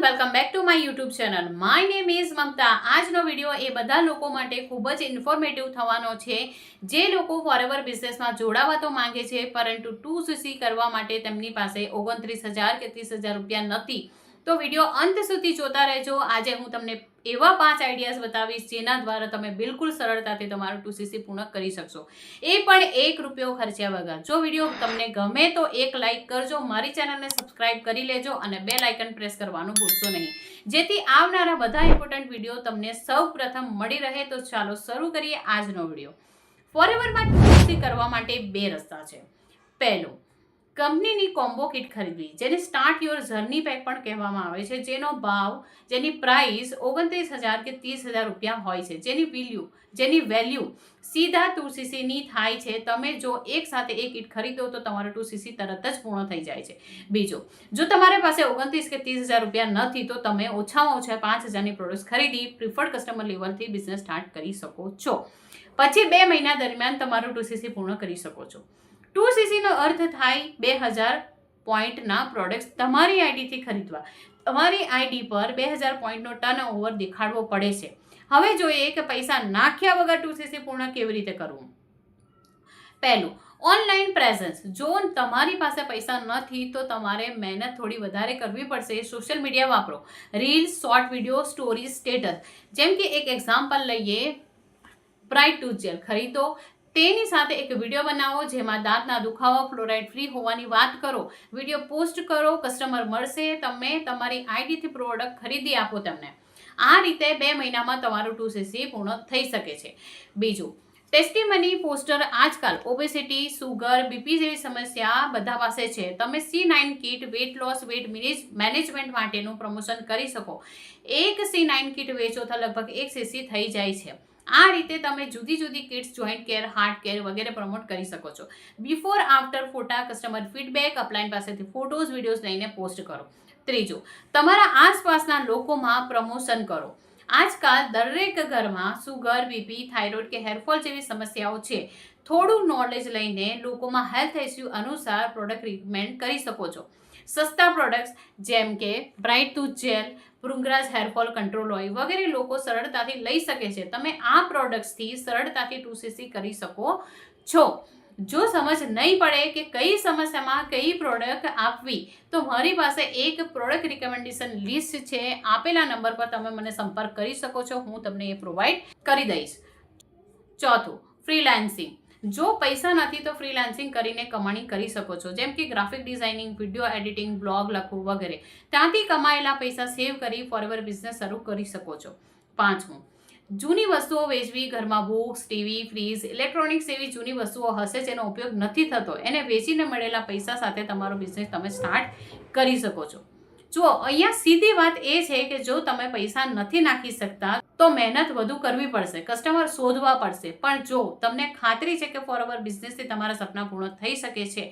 Welcome back to my YouTube channel. My name is Mamta. આજનો video એ બધા લોકો માટે ખૂબ જ ઇન્ફોર્મેટિવ થવાનો છે જે લોકો ફોરએવર બિઝનેસમાં જોડાવા તો માંગે છે પરંતુ 2cc કરવા માટે તેમની પાસે 29,000 કે 30,000 રૂપિયા નથી. તો વિડીયો અંત સુધી જોતા રહેજો. આજે હું તમને એવા 5 આઈડિયાઝ બતાવીશ જેના દ્વારા તમે બિલકુલ સરળતાથી તમારું 2cc પૂર્ણ કરી શકશો, એ પણ 1 રૂપિયો ખર્ચ્યા વગર. જો વિડીયો તમને ગમે તો એક લાઇક કરજો, મારી ચેનલને સબસ્ક્રાઇબ કરી લેજો અને બેલ આઇકન પ્રેસ કરવાનું ભૂલશો નહીં, જેથી આવનારા બધા ઇમ્પોર્ટન્ટ વિડીયો તમને સૌપ્રથમ મળી રહે. તો ચાલો શરૂ કરીએ આજનો વિડીયો. ફોરએવરમાં 2cc કરવા માટે 2 રસ્તા છે. પહેલો, કંપનીની કોમ્બો કિટ ખરીદવી, જેને સ્ટાર્ટ યોર જર્ની પેક પણ કહેવામાં આવે છે, જેનો ભાવ, જેની પ્રાઇસ 29,000 કે 30,000 રૂપિયા હોય છે, જેની વેલ્યુ સીધા 2cc ની થાય છે. તમે જો એક સાથે એક કિટ ખરીદો તો તમારો 2cc તરત જ પૂર્ણ થઈ જાય છે. બીજો, જો તમારી પાસે 29 કે 30,000 રૂપિયા નથી તો તમે ઓછામાં ઓછા 5,000ની પ્રોડક્ટ્સ ખરીદી પ્રિફર્ડ કસ્ટમર લેવલથી બિઝનેસ સ્ટાર્ટ કરી શકો છો. પછી 2 મહિના દરમિયાન તમારું 2cc પૂર્ણ કરી શકો છો. 2cc નો અર્થ થાય 2,000 પોઈન્ટના પ્રોડક્ટ્સ તમારી આઈડીથી ખરીદવા. તમારી આઈડી પર 2,000 પોઈન્ટનો ટર્નઓવર દેખાડવો પડે છે. હવે જોઈએ કે પૈસા નાખ્યા વગર 2cc પૂર્ણ કેવી રીતે કરવું. પહેલું, ઓનલાઈન પ્રેઝન્સ. જો તમારી પાસે પૈસા નથી તો તમારે મહેનત થોડી વધારે કરવી પડશે. સોશિયલ મીડિયા વાપરો, reels, short video, stories, status. જેમ કે એક એક્ઝામ્પલ લઈએ, બ્રાઇટ ટૂથ જેલ ખરીદો, તેની સાથે એક વિડીયો બનાવો જેમાં દાંતના દુખાવા ફ્લોરાઇડ ફ્રી હોવાની વાત કરો, વિડીયો પોસ્ટ કરો, કસ્ટમર મળશે, તમે તમારી આઈડીથી પ્રોડક્ટ ખરીદી આપો તેમને. આ રીતે 2 મહિનામાં તમારું 2cc પૂર્ણ થઈ શકે છે. બીજું, ટેસ્ટિમની પોસ્ટર. આજકાલ ઓબેસિટી, સુગર, બીપી જેવી સમસ્યા બધા પાસે છે. તમે C9 kit weight loss, weight management માટેનું પ્રમોશન કરી શકો. એક C9 કીટ વેચો તો લગભગ 1cc થઈ જાય છે. આ રીતે તમે જુદી જુદી kits, joint care, heart care વગેરે પ્રમોટ કરી શકો છો. બિફોર આફ્ટર ફોટા, કસ્ટમર ફીડબેક, અપલાયન પાસેથી ફોટોઝ, વિડીયોઝ લઈને પોસ્ટ કરો. ત્રીજું, તમારા આસપાસના લોકોમાં પ્રમોશન કરો. આજકાલ દરેક ઘરમાં સુગર, બીપી, થાઇરોઇડ કે હેરફોલ જેવી સમસ્યાઓ છે. થોડું નોલેજ લઈને લોકોમાં હેલ્થ ઇસ્યુ અનુસાર પ્રોડક્ટ રિકમેન્ડ કરી શકો છો. સસ્તા પ્રોડક્ટ્સ જેમ કે bright tooth gel, Bhringraj hair fall control oil વગેરે લોકો સરળતાથી લઈ શકે છે. તમે આ પ્રોડક્ટ્સથી સરળતાથી 2cc કરી શકો છો. જો સમજ નહીં પડે કે કઈ સમસ્યામાં કઈ પ્રોડક્ટ આપવી તો મારી પાસે એક પ્રોડક્ટ રિકમેન્ડેશન લિસ્ટ છે. આપેલા નંબર પર તમે મને સંપર્ક કરી શકો છો, હું તમને એ પ્રોવાઈડ કરી દઈશ. ચોથું, ફ્રીલાન્સિંગ. જો પૈસા નથી તો ફ્રીલાન્સિંગ કરીને કમાણી કરી શકો છો, જેમ કે graphic designing, video editing, blog લખવું વગેરે. ત્યાંથી કમાયેલા પૈસા સેવ કરી ફોરએવર બિઝનેસ શરૂ કરી શકો છો. પાંચમું, જૂની વસ્તુઓ વેચવી. ઘરમાં બુક્સ, ટીવી, ફ્રીજ, ઇલેક્ટ્રોનિક્સ એવી જૂની વસ્તુઓ હશે જેનો ઉપયોગ નથી થતો, એને વેચીને મળેલા પૈસા સાથે તમારો બિઝનેસ તમે સ્ટાર્ટ કરી શકો છો. જુઓ, અહીંયા સીધી વાત એ છે કે જો તમે પૈસા નથી નાખી શકતા તો મહેનત વધુ કરવી પડશે, કસ્ટમર શોધવા પડશે. પણ જો તમને ખાતરી છે કે ફોરએવર બિઝનેસથી તમારા સપના પૂર્ણ થઈ શકે છે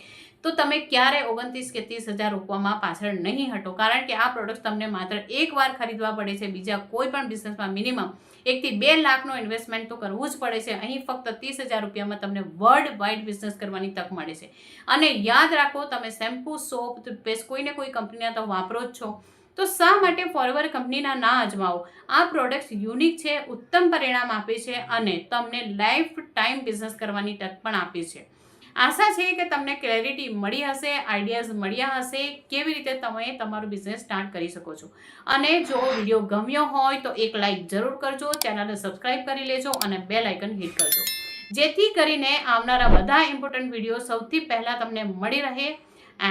તો તમે ક્યારે 29 કે 30,000 રૂપિયામાં પાછળ નહીં હટો, કારણ કે આ પ્રોડક્ટ તમને માત્ર એકવાર ખરીદવા પડે છે. બીજા કોઈ પણ બિઝનેસમાં મિનિમમ 1 થી 2 લાખનો ઇન્વેસ્ટમેન્ટ તો કરવું જ પડે છે. અહીં ફક્ત 30,000 રૂપિયામાં તમને વર્લ્ડ વાઇડ બિઝનેસ કરવાની તક મળે છે. અને યાદ રાખો, તમે શેમ્પૂ, સોપ, ટૂથપેસ્ટ કોઈને કોઈ કંપનીના તો વાપરો જ છો, તો શા માટે ફોરએવર કંપનીના ના અજમાવો? આ પ્રોડક્ટ્સ યુનિક છે, ઉત્તમ પરિણામ આપે છે અને તમને લાઈફ ટાઈમ બિઝનેસ કરવાની તક પણ આપે છે. આશા છે કે તમને ક્લેરિટી મળી હશે, આઈડિયાઝ મળ્યા હશે કેવી રીતે તમે તમારું બિઝનેસ સ્ટાર્ટ કરી શકો છો. અને જો વિડીયો ગમ્યો હોય તો એક લાઇક જરૂર કરજો, ચેનલને સબસ્ક્રાઇબ કરી લેજો અને બેલ આઇકન હિટ કરજો, જેથી કરીને આવનારા બધા ઇમ્પોર્ટન્ટ વિડીયો સૌથી પહેલાં તમને મળી રહે.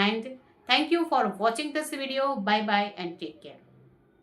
And thank you for watching this video. Bye bye and take care.